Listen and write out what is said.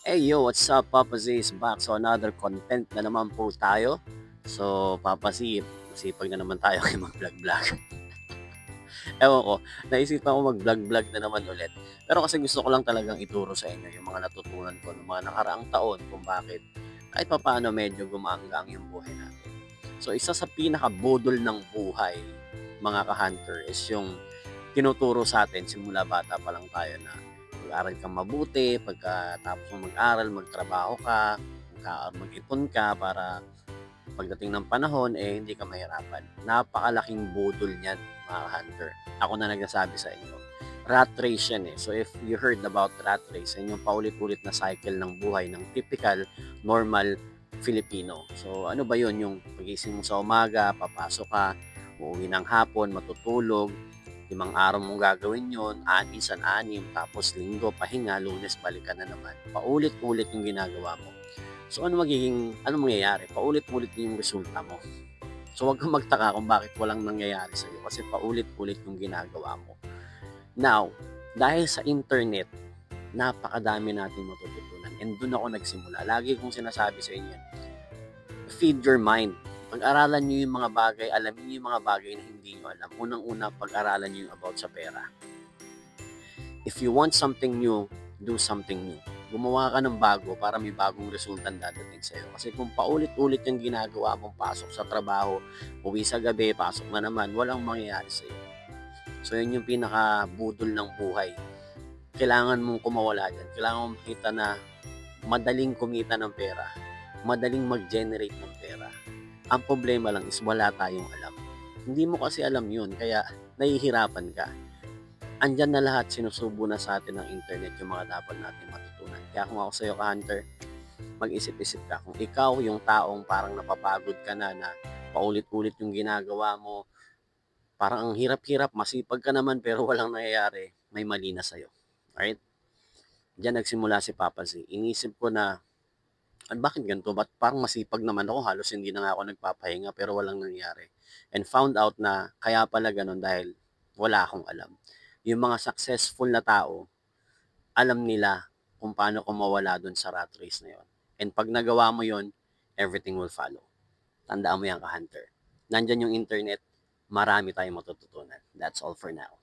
Hey yo, what's up? Papa Z is back. So another content na naman po tayo. So Papa Z, masipag na naman tayo kay mag-vlog-vlog. Ewan ko, naisipan ko mag-vlog-vlog na naman ulit. Pero kasi gusto ko lang talagang ituro sa inyo yung mga natutunan ko ng mga nakaraang taon kung bakit kahit papaano medyo gumaanggang yung buhay natin. So isa sa pinaka-budol ng buhay, mga ka-hunter, is yung tinuturo sa atin simula bata pa lang tayo na mag-aral kang mabuti, pagkatapos mo mag-aral, magtrabaho ka, mag-ipon ka para pagdating ng panahon, hindi ka mahirapan. Napakalaking budol niyan, mga hunter. Ako na nagsasabi sa inyo. Rat race yan eh. So if you heard about rat race, yan yung paulit-ulit na cycle ng buhay ng typical, normal Filipino. So ano ba yun? Yung pagising mo sa umaga, papasok ka, uuwi ng hapon, matutulog, 5 araw mong gagawin yon, minsan 6, tapos linggo, pahinga, lunes, balik ka na naman. Paulit-ulit yung ginagawa mo. So ano mangyayari? Paulit-ulit yung resulta mo. So wag kang magtaka kung bakit walang nangyayari sa'yo kasi paulit-ulit yung ginagawa mo. Now, dahil sa internet, napakadami natin matututunan. And doon ako nagsimula. Lagi kong sinasabi sa inyo, feed your mind. Pag-aralan nyo yung mga bagay, alamin nyo yung mga bagay na hindi nyo alam. Unang-una, pag-aralan nyo yung about sa pera. If you want something new, do something new. Gumawa ka ng bago para may bagong resulta dadating sa'yo. Kasi kung paulit-ulit yung ginagawa mong pasok sa trabaho, uwi sa gabi, pasok na naman, walang mangyayari sa'yo. So yun yung pinaka-budol ng buhay. Kailangan mong kumawala dyan. Kailangan mong makita na madaling kumita ng pera. Madaling mag-generate ng pera. Ang problema lang is wala tayong alam. Hindi mo kasi alam yun, kaya nahihirapan ka. Andyan na lahat, sinusubo na sa atin ng internet yung mga dapat natin matutunan. Kaya kung ako sa'yo ka-hunter, mag-isip-isip ka. Kung ikaw yung taong parang napapagod ka na paulit-ulit yung ginagawa mo, parang ang hirap-hirap, masipag ka naman pero walang nangyayari, may mali na sa'yo. Alright? Diyan nagsimula si Papa Z. Inisip ko na, bakit ganito? Ba't parang masipag naman ako? Halos hindi na nga ako nagpapahinga pero walang nangyari. And found out na kaya pala ganun dahil wala akong alam. Yung mga successful na tao, alam nila kung paano ko mawala dun sa rat race na yon. And pag nagawa mo yon, everything will follow. Tandaan mo yan ka-hunter. Nandyan yung internet, marami tayong matututunan. That's all for now.